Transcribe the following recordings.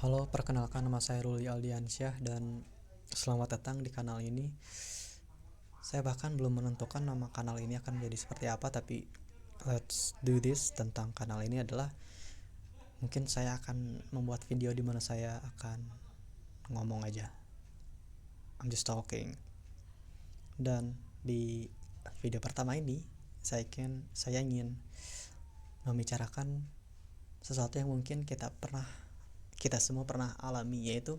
Halo, perkenalkan nama saya Ruli Aldiansyah dan selamat datang di kanal ini. Saya bahkan belum menentukan nama kanal ini akan menjadi seperti apa, tapi let's do this. Tentang kanal ini adalah mungkin saya akan membuat video di mana saya akan ngomong aja. I'm just talking. Dan di video pertama ini saya ingin membicarakan sesuatu yang mungkin kita semua pernah alami, yaitu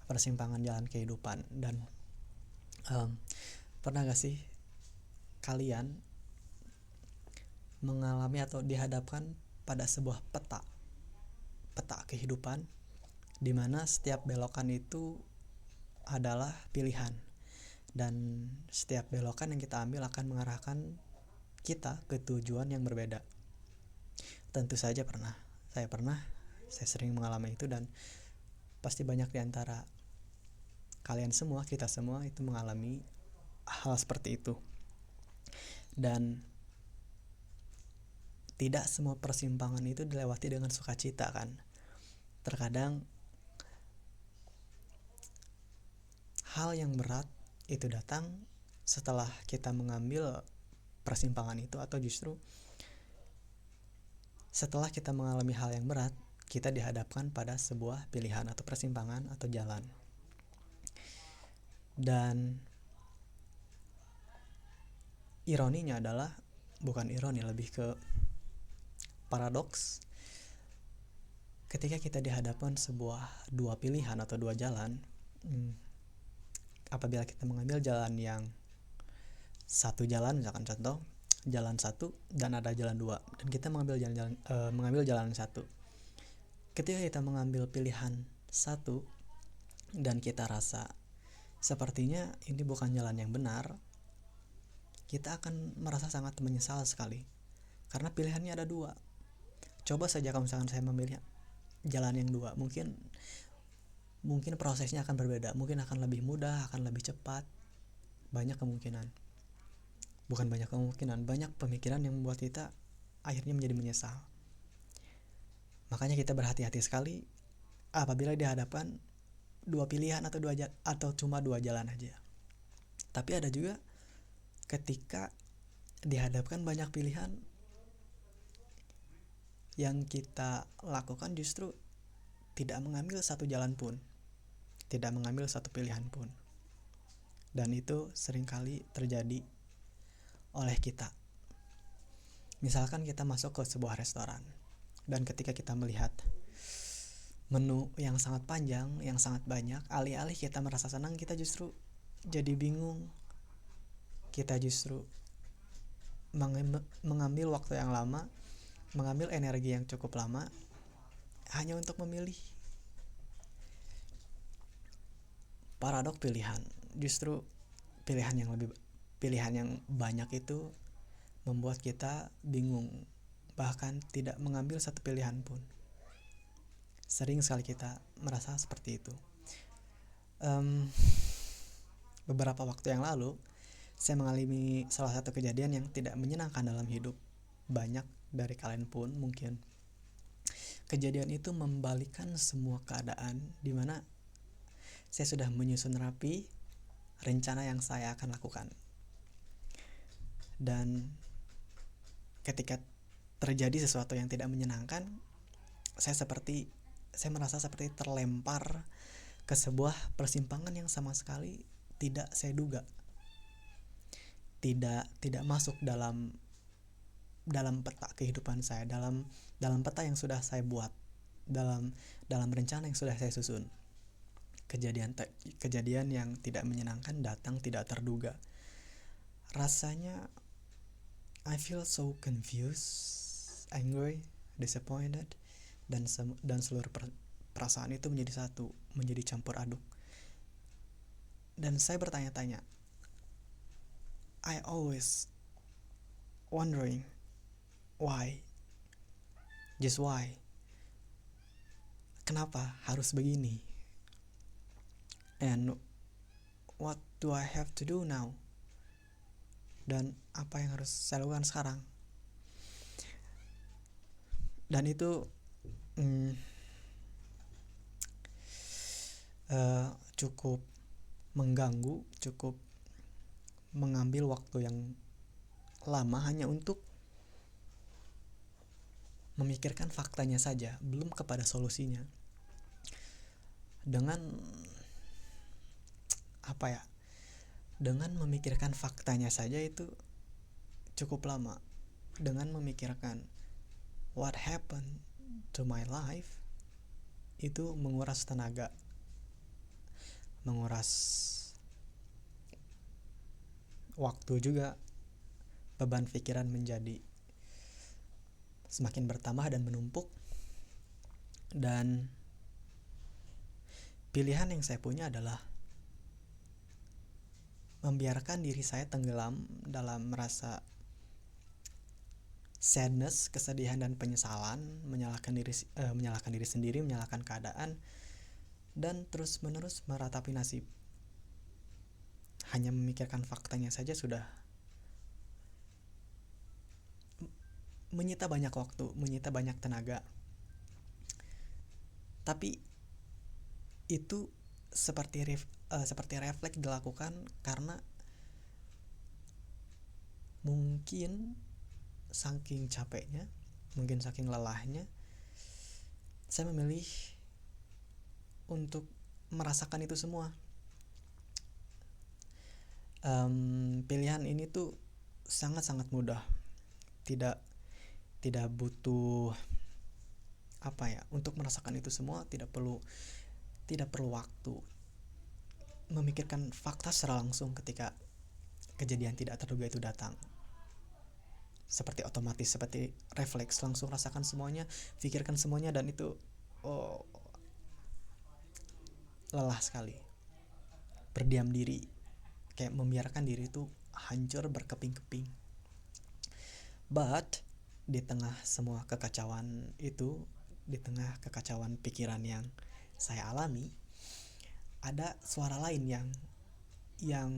persimpangan jalan kehidupan. Dan pernah gak sih kalian mengalami atau dihadapkan pada sebuah peta kehidupan di mana setiap belokan itu adalah pilihan, dan setiap belokan yang kita ambil akan mengarahkan kita ke tujuan yang berbeda. Tentu saja saya sering mengalami itu, dan pasti banyak di antara kalian semua, kita semua itu mengalami hal seperti itu. Dan tidak semua persimpangan itu dilewati dengan sukacita kan. Terkadang hal yang berat itu datang setelah kita mengambil persimpangan itu, atau justru setelah kita mengalami hal yang berat, kita dihadapkan pada sebuah pilihan atau persimpangan atau jalan. Dan ironinya adalah, bukan ironi, lebih ke paradoks, ketika kita dihadapkan sebuah dua pilihan atau dua jalan, apabila kita mengambil jalan yang satu jalan, misalkan contoh jalan satu dan ada jalan dua, dan kita mengambil jalan satu. Ketika kita mengambil pilihan satu dan kita rasa sepertinya ini bukan jalan yang benar, kita akan merasa sangat menyesal sekali karena pilihannya ada dua. Coba saja kalau misalkan saya memilih jalan yang dua, mungkin prosesnya akan berbeda, mungkin akan lebih mudah, akan lebih cepat. Banyak pemikiran yang membuat kita akhirnya menjadi menyesal. Makanya kita berhati-hati sekali apabila dihadapkan dua pilihan atau cuma dua jalan aja. Tapi ada juga ketika dihadapkan banyak pilihan, yang kita lakukan justru tidak mengambil satu jalan pun, tidak mengambil satu pilihan pun. Dan itu seringkali terjadi oleh kita. Misalkan kita masuk ke sebuah restoran, dan ketika kita melihat menu yang sangat panjang, yang sangat banyak, alih-alih kita merasa senang, kita justru jadi bingung. Kita justru mengambil waktu yang lama, mengambil energi yang cukup lama hanya untuk memilih. Paradok pilihan, justru pilihan yang banyak itu membuat kita bingung, bahkan tidak mengambil satu pilihan pun. Sering sekali kita merasa seperti itu. Beberapa waktu yang lalu saya mengalami salah satu kejadian yang tidak menyenangkan dalam hidup. Banyak dari kalian pun mungkin. Kejadian itu membalikkan semua keadaan, di mana saya sudah menyusun rapi rencana yang saya akan lakukan. Dan ketika terjadi sesuatu yang tidak menyenangkan, saya merasa seperti terlempar ke sebuah persimpangan yang sama sekali tidak saya duga, tidak masuk dalam peta kehidupan saya, dalam peta yang sudah saya buat, dalam rencana yang sudah saya susun. Kejadian yang tidak menyenangkan datang tidak terduga. Rasanya I feel so confused, angry, disappointed, dan seluruh perasaan itu menjadi satu, menjadi campur aduk. Dan saya bertanya-tanya, I always wondering why, just why, kenapa harus begini, and what do I have to do now, dan apa yang harus saya lakukan sekarang. Dan itu cukup mengganggu, cukup mengambil waktu yang lama hanya untuk memikirkan faktanya saja, belum kepada solusinya. Dengan dengan memikirkan faktanya saja itu cukup lama. Dengan memikirkan what happened to my life, itu menguras tenaga, menguras waktu juga. Beban pikiran menjadi semakin bertambah dan menumpuk. Dan pilihan yang saya punya adalah membiarkan diri saya tenggelam dalam rasa sadness, kesedihan dan penyesalan, menyalahkan diri sendiri, menyalahkan keadaan, dan terus-menerus meratapi nasib. Hanya memikirkan faktanya saja sudah menyita banyak waktu, menyita banyak tenaga. Tapi itu seperti refleks dilakukan karena mungkin saking capeknya, mungkin saking lelahnya, saya memilih untuk merasakan itu semua. Pilihan ini tuh sangat-sangat mudah, tidak butuh untuk merasakan itu semua. Tidak perlu waktu memikirkan fakta secara langsung ketika kejadian tidak terduga itu datang. Seperti otomatis, seperti refleks, langsung rasakan semuanya, pikirkan semuanya, dan itu lelah sekali. Berdiam diri, kayak membiarkan diri itu hancur berkeping-keping. But di tengah semua kekacauan itu, di tengah kekacauan pikiran yang saya alami, ada suara lain yang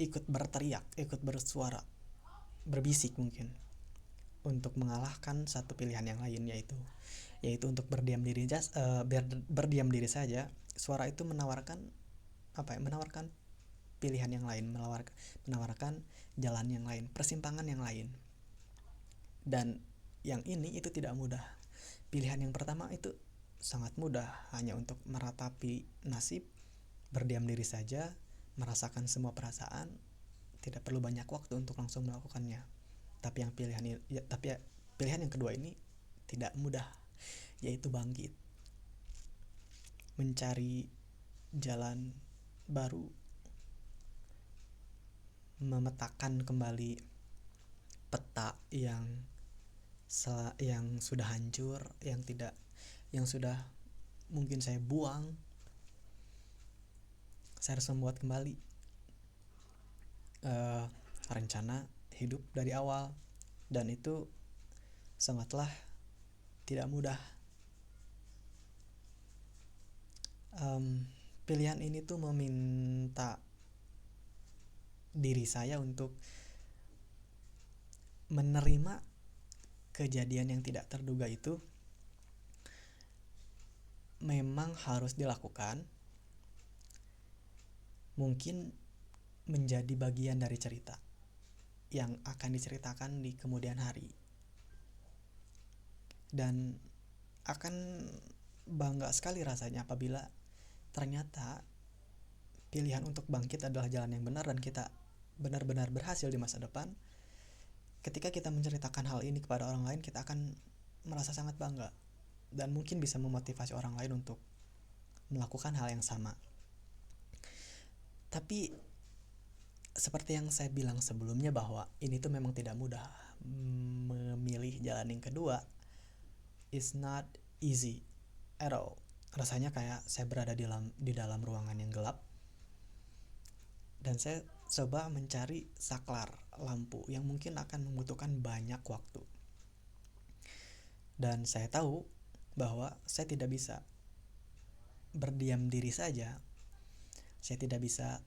ikut berteriak, ikut bersuara, berbisik mungkin, untuk mengalahkan satu pilihan yang lain, yaitu untuk berdiam diri saja. Suara itu menawarkan pilihan yang lain, menawarkan jalan yang lain, persimpangan yang lain. Dan yang ini itu tidak mudah. Pilihan yang pertama itu sangat mudah, hanya untuk meratapi nasib, berdiam diri saja, merasakan semua perasaan, tidak perlu banyak waktu untuk langsung melakukannya. Tapi pilihan yang kedua ini tidak mudah, yaitu bangkit, mencari jalan baru, memetakan kembali peta yang sudah hancur, yang sudah mungkin saya buang. Saya harus membuat kembali rencana hidup dari awal, dan itu sangatlah tidak mudah. Pilihan ini tuh meminta diri saya untuk menerima kejadian yang tidak terduga itu memang harus dilakukan, mungkin menjadi bagian dari cerita yang akan diceritakan di kemudian hari. Dan akan bangga sekali rasanya apabila ternyata pilihan untuk bangkit adalah jalan yang benar dan kita benar-benar berhasil di masa depan. Ketika kita menceritakan hal ini kepada orang lain, kita akan merasa sangat bangga dan mungkin bisa memotivasi orang lain untuk melakukan hal yang sama. Tapi seperti yang saya bilang sebelumnya, bahwa ini tuh memang tidak mudah. Memilih jalan yang kedua is not easy at all. Rasanya kayak saya berada di dalam ruangan yang gelap, dan saya coba mencari saklar lampu yang mungkin akan membutuhkan banyak waktu. Dan saya tahu bahwa saya tidak bisa berdiam diri saja. Saya tidak bisa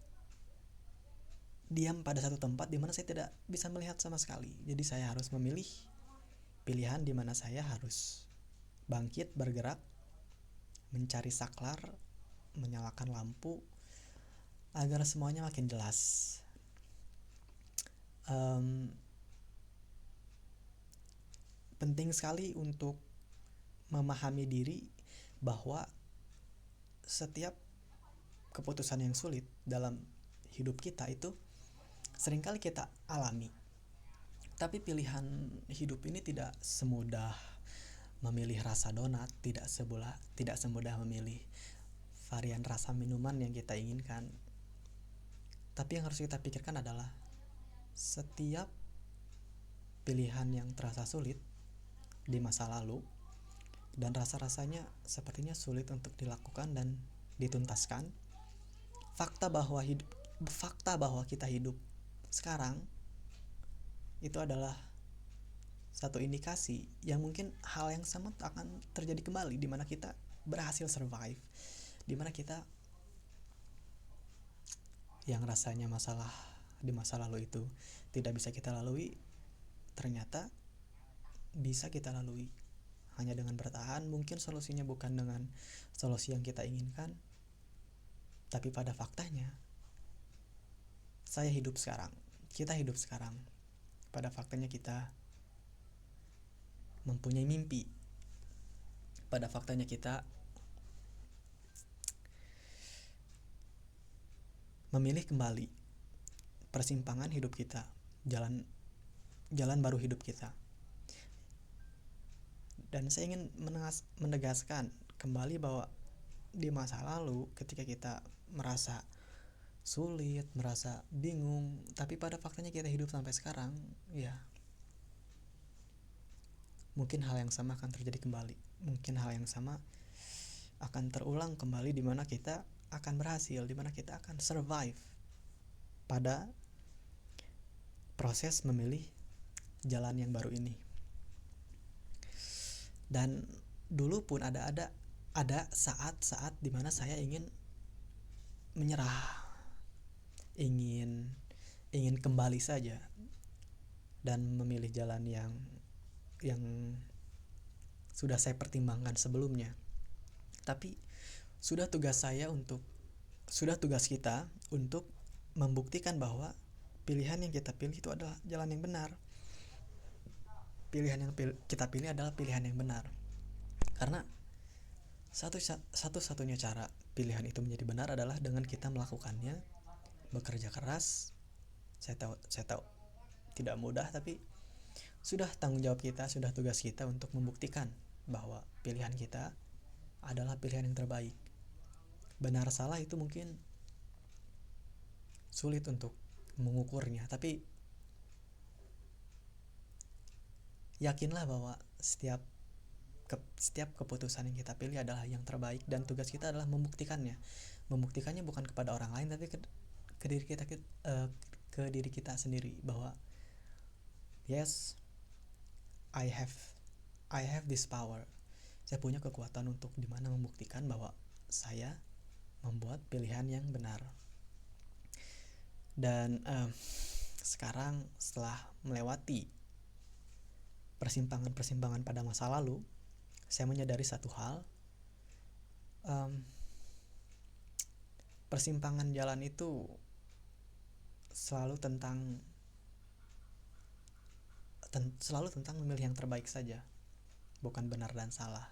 diam pada satu tempat di mana saya tidak bisa melihat sama sekali. Jadi saya harus memilih pilihan di mana saya harus bangkit, bergerak, mencari saklar menyalakan lampu agar semuanya makin jelas. Penting sekali untuk memahami diri bahwa setiap keputusan yang sulit dalam hidup kita itu seringkali kita alami. Tapi pilihan hidup ini tidak semudah memilih rasa donat, tidak semudah memilih varian rasa minuman yang kita inginkan. Tapi yang harus kita pikirkan adalah setiap pilihan yang terasa sulit di masa lalu dan rasa-rasanya sepertinya sulit untuk dilakukan dan dituntaskan, fakta bahwa kita hidup sekarang itu adalah satu indikasi yang mungkin hal yang sama akan terjadi kembali, di mana kita berhasil survive, di mana kita yang rasanya masalah di masa lalu itu tidak bisa kita lalui, ternyata bisa kita lalui hanya dengan bertahan. Mungkin solusinya bukan dengan solusi yang kita inginkan, tapi pada faktanya kita hidup sekarang. Pada faktanya kita mempunyai mimpi. Pada faktanya kita memilih kembali persimpangan hidup kita, jalan baru hidup kita. Dan saya ingin menegaskan kembali bahwa di masa lalu ketika kita merasa sulit, merasa bingung, tapi pada faktanya kita hidup sampai sekarang, ya mungkin hal yang sama akan terjadi kembali. Mungkin hal yang sama akan terulang kembali, di mana kita akan berhasil, di mana kita akan survive pada proses memilih jalan yang baru ini. Dan dulu pun ada saat-saat di mana saya ingin menyerah, ingin kembali saja dan memilih jalan yang sudah saya pertimbangkan sebelumnya. Tapi sudah tugas kita untuk membuktikan bahwa pilihan yang kita pilih itu adalah jalan yang benar. Pilihan yang kita pilih adalah pilihan yang benar. Karena satu-satunya cara pilihan itu menjadi benar adalah dengan kita melakukannya, bekerja keras. Saya tahu tidak mudah, tapi sudah tanggung jawab kita, sudah tugas kita untuk membuktikan bahwa pilihan kita adalah pilihan yang terbaik. Benar salah itu mungkin sulit untuk mengukurnya, tapi yakinlah bahwa setiap keputusan yang kita pilih adalah yang terbaik, dan tugas kita adalah membuktikannya bukan kepada orang lain, tapi ke diri kita sendiri, bahwa yes, I have this power. Saya punya kekuatan untuk dimana membuktikan bahwa saya membuat pilihan yang benar. Dan sekarang setelah melewati persimpangan pada masa lalu, saya menyadari satu hal. Persimpangan jalan itu selalu tentang memilih yang terbaik saja, bukan benar dan salah.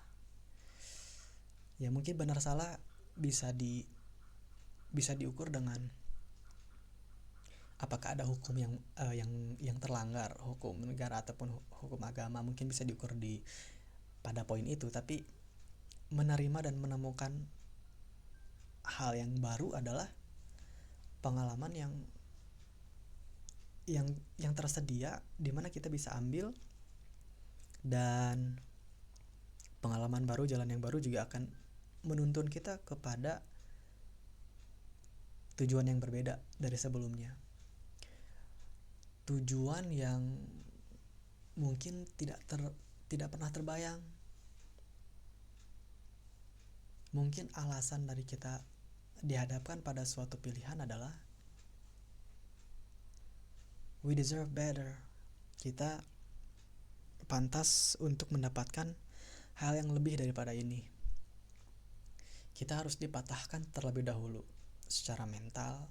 Ya mungkin benar salah bisa diukur dengan apakah ada hukum yang terlanggar, hukum negara ataupun hukum agama, mungkin bisa diukur pada poin itu. Tapi menerima dan menemukan hal yang baru adalah pengalaman yang tersedia, di mana kita bisa ambil, dan pengalaman baru, jalan yang baru juga akan menuntun kita kepada tujuan yang berbeda dari sebelumnya. Tujuan yang mungkin tidak pernah terbayang. Mungkin alasan dari kita dihadapkan pada suatu pilihan adalah we deserve better. Kita pantas untuk mendapatkan hal yang lebih daripada ini. kita harus dipatahkan terlebih dahulu secara mental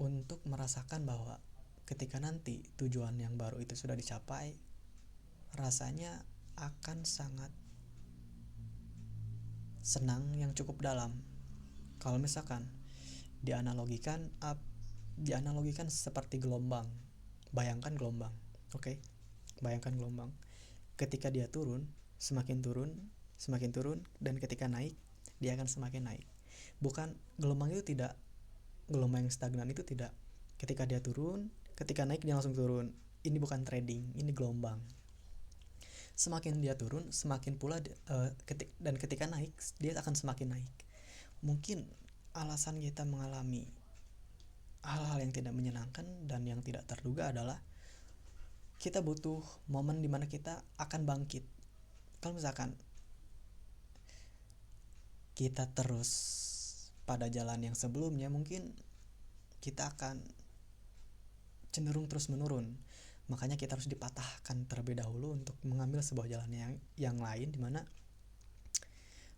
untuk merasakan bahwa ketika nanti tujuan yang baru itu sudah dicapai, rasanya akan sangat senang yang cukup dalam. Kalau misalkan dianalogikan seperti gelombang. Bayangkan gelombang. Oke. Bayangkan gelombang. Ketika dia turun, semakin turun dan ketika naik, dia akan semakin naik. Bukan gelombang yang stagnan itu tidak. Ketika dia turun, ketika naik dia langsung turun. Ini bukan trading, ini gelombang. Semakin dia turun, semakin pula dan ketika naik, dia akan semakin naik. Mungkin alasan kita mengalami hal-hal yang tidak menyenangkan dan yang tidak terduga adalah kita butuh momen dimana kita akan bangkit. Kalau misalkan kita terus pada jalan yang sebelumnya, mungkin kita akan cenderung terus menurun. Makanya kita harus dipatahkan terlebih dahulu untuk mengambil sebuah jalan yang lain, dimana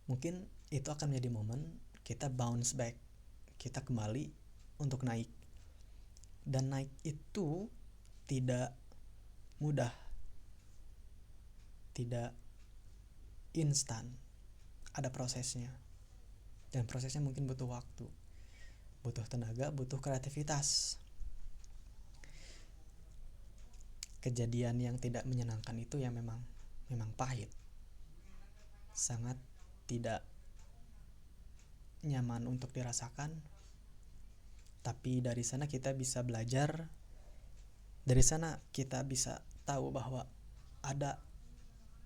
mungkin itu akan menjadi momen kita bounce back, kita kembali untuk naik. Dan naik itu tidak mudah, tidak instan, ada prosesnya. Dan prosesnya mungkin butuh waktu, butuh tenaga, butuh kreativitas. Kejadian yang tidak menyenangkan itu ya memang pahit, sangat tidak nyaman untuk dirasakan. Tapi dari sana kita bisa belajar, dari sana kita bisa tahu bahwa ada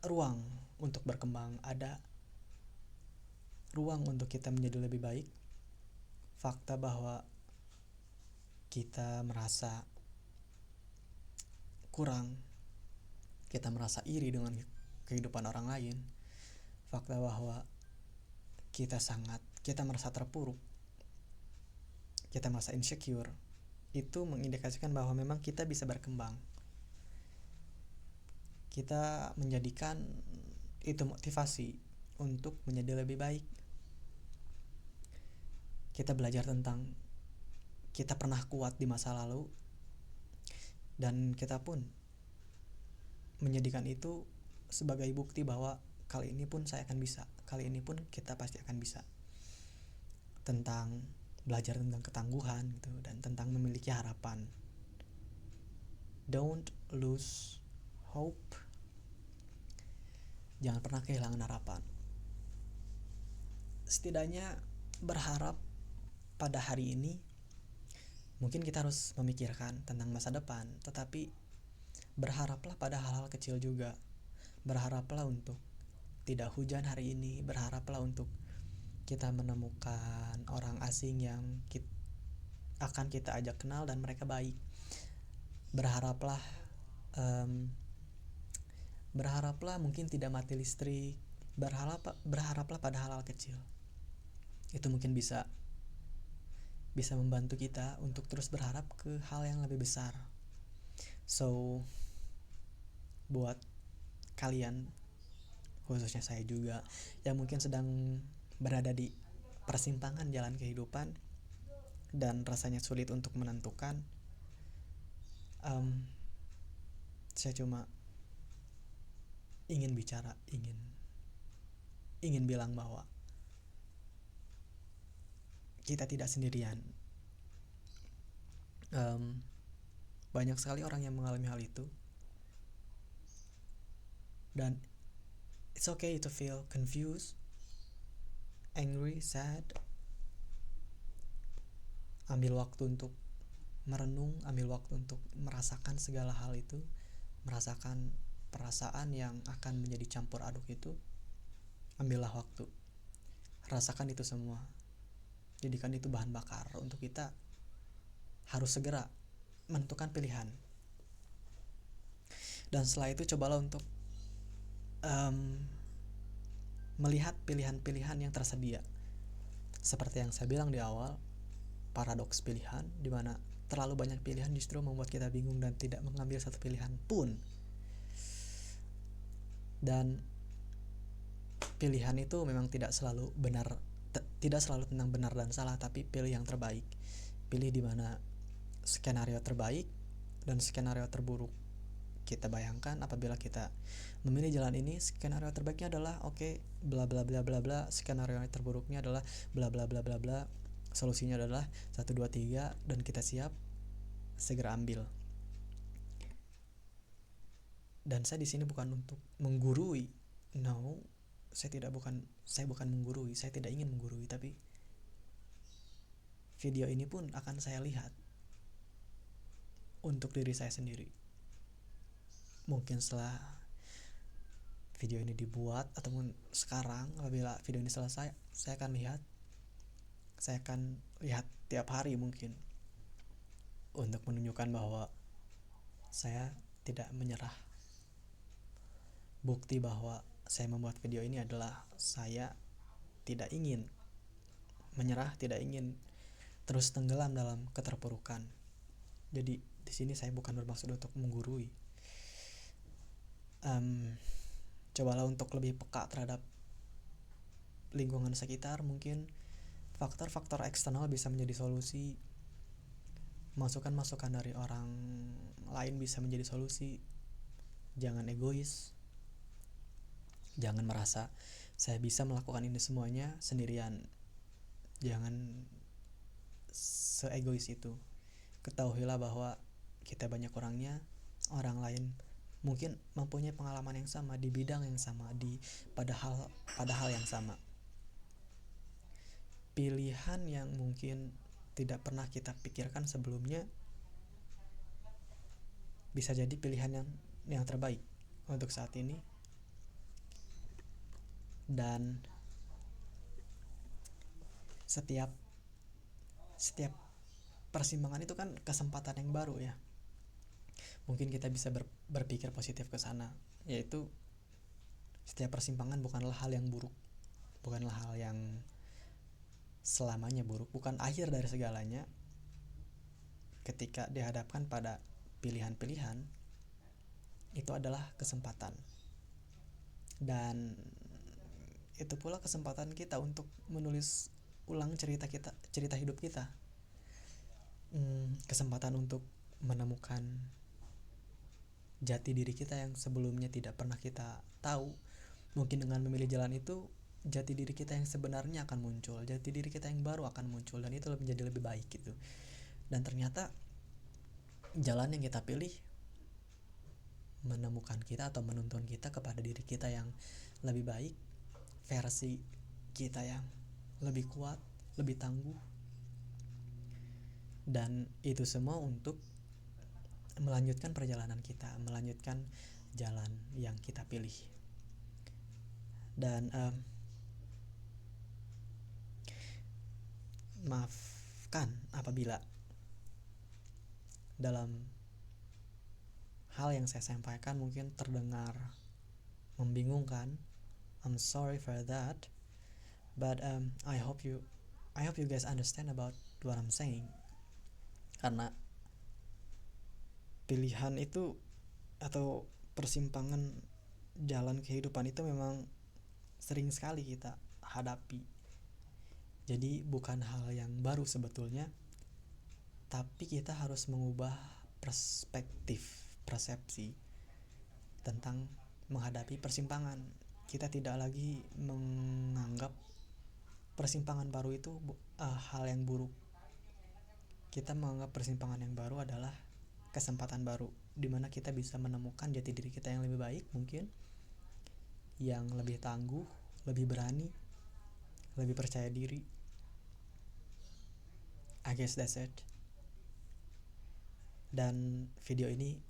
ruang untuk berkembang, ada ruang untuk kita menjadi lebih baik. Fakta bahwa kita merasa kurang, kita merasa iri dengan kehidupan orang lain, fakta bahwa kita merasa terpuruk, kita merasa insecure, itu mengindikasikan bahwa memang kita bisa berkembang. Kita menjadikan itu motivasi untuk menjadi lebih baik. Kita belajar tentang kita pernah kuat di masa lalu, dan kita pun menjadikan itu sebagai bukti bahwa kali ini pun saya akan bisa, kali ini pun kita pasti akan bisa. Tentang belajar tentang ketangguhan gitu, dan tentang memiliki harapan. Don't lose hope. Jangan pernah kehilangan harapan. Setidaknya berharap pada hari ini. Mungkin kita harus memikirkan tentang masa depan, tetapi berharaplah pada hal-hal kecil juga. Berharaplah untuk tidak hujan hari ini, berharaplah untuk kita menemukan orang asing yang akan kita ajak kenal dan mereka baik. Berharaplah mungkin tidak mati listrik. Berharaplah pada hal-hal kecil. Itu mungkin bisa membantu kita untuk terus berharap ke hal yang lebih besar. So, buat kalian, khususnya saya juga, yang mungkin sedang berada di persimpangan jalan kehidupan dan rasanya sulit untuk menentukan, saya cuma ingin bilang bahwa kita tidak sendirian. Banyak sekali orang yang mengalami hal itu, dan it's okay to feel confused, angry, sad. Ambil waktu untuk merenung, ambil waktu untuk merasakan segala hal itu, merasakan perasaan yang akan menjadi campur aduk itu. Ambillah waktu, rasakan itu semua, jadikan itu bahan bakar untuk kita harus segera menentukan pilihan. Dan setelah itu cobalah untuk melihat pilihan-pilihan yang tersedia. Seperti yang saya bilang di awal, paradoks pilihan, di mana terlalu banyak pilihan justru membuat kita bingung dan tidak mengambil satu pilihan pun. Dan pilihan itu memang tidak selalu benar, tidak selalu tentang benar dan salah, tapi pilih yang terbaik. Pilih di mana skenario terbaik dan skenario terburuk. Kita bayangkan apabila kita memilih jalan ini, skenario terbaiknya adalah oke, bla bla bla bla bla, skenario terburuknya adalah bla bla bla bla bla. Solusinya adalah 1 2 3 dan kita siap segera ambil. Dan saya di sini bukan untuk menggurui. No, saya bukan menggurui, saya tidak ingin menggurui, tapi video ini pun akan saya lihat untuk diri saya sendiri. Mungkin setelah video ini dibuat ataupun sekarang, apabila video ini selesai, saya akan lihat tiap hari mungkin, untuk menunjukkan bahwa saya tidak menyerah. Bukti bahwa saya membuat video ini adalah saya tidak ingin menyerah, tidak ingin terus tenggelam dalam keterpurukan. Jadi di sini saya bukan bermaksud untuk menggurui. Cobalah untuk lebih peka terhadap lingkungan sekitar. Mungkin faktor-faktor eksternal bisa menjadi solusi, masukan-masukan dari orang lain bisa menjadi solusi. Jangan egois, jangan merasa saya bisa melakukan ini semuanya sendirian. Jangan seegois itu. Ketahuilah bahwa kita banyak orangnya, orang lain mungkin mempunyai pengalaman yang sama di bidang yang sama, pada hal yang sama. Pilihan yang mungkin tidak pernah kita pikirkan sebelumnya bisa jadi pilihan yang terbaik untuk saat ini. Dan setiap persimpangan itu kan kesempatan yang baru ya. Mungkin kita bisa berpikir positif ke sana, yaitu setiap persimpangan bukanlah hal yang buruk, bukanlah hal yang selamanya buruk, bukan akhir dari segalanya. Ketika dihadapkan pada pilihan-pilihan, itu adalah kesempatan. Dan itu pula kesempatan kita untuk menulis ulang cerita hidup kita. Kesempatan untuk menemukan jati diri kita yang sebelumnya tidak pernah kita tahu. Mungkin dengan memilih jalan itu, jati diri kita yang sebenarnya akan muncul, jati diri kita yang baru akan muncul, dan itu menjadi lebih baik gitu. Dan ternyata jalan yang kita pilih menemukan kita atau menuntun kita kepada diri kita yang lebih baik, versi kita yang lebih kuat, lebih tangguh. Dan itu semua untuk melanjutkan perjalanan kita, melanjutkan jalan yang kita pilih. Dan maafkan apabila dalam hal yang saya sampaikan mungkin terdengar membingungkan. I'm sorry for that, but I hope you guys understand about what I'm saying. Karena pilihan itu atau persimpangan jalan kehidupan itu memang sering sekali kita hadapi. Jadi bukan hal yang baru sebetulnya, tapi kita harus mengubah persepsi tentang menghadapi persimpangan. Kita tidak lagi menganggap persimpangan baru itu hal yang buruk. Kita menganggap persimpangan yang baru adalah kesempatan baru, di mana kita bisa menemukan jati diri kita yang lebih baik, mungkin yang lebih tangguh, lebih berani, lebih percaya diri. I guess that's it. Dan video ini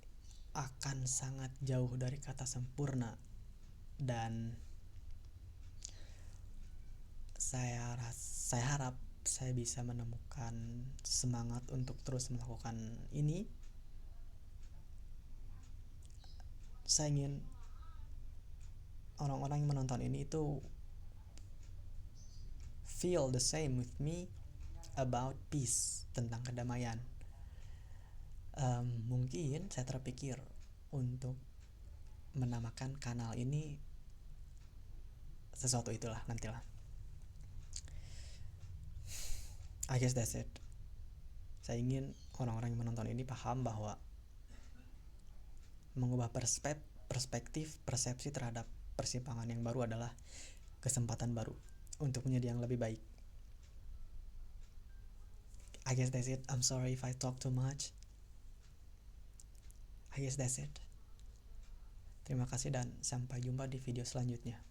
akan sangat jauh dari kata sempurna, dan saya harap saya bisa menemukan semangat untuk terus melakukan ini. Saya ingin orang-orang yang menonton ini itu feel the same with me about peace, tentang kedamaian. Mungkin saya terpikir untuk menamakan kanal ini sesuatu itulah nantilah. I guess that's it. Saya ingin orang-orang yang menonton ini paham bahwa mengubah perspektif persepsi terhadap persimpangan yang baru adalah kesempatan baru untuk menjadi yang lebih baik. I guess that's it. I'm sorry if I talk too much. I guess that's it. Terima kasih dan sampai jumpa di video selanjutnya.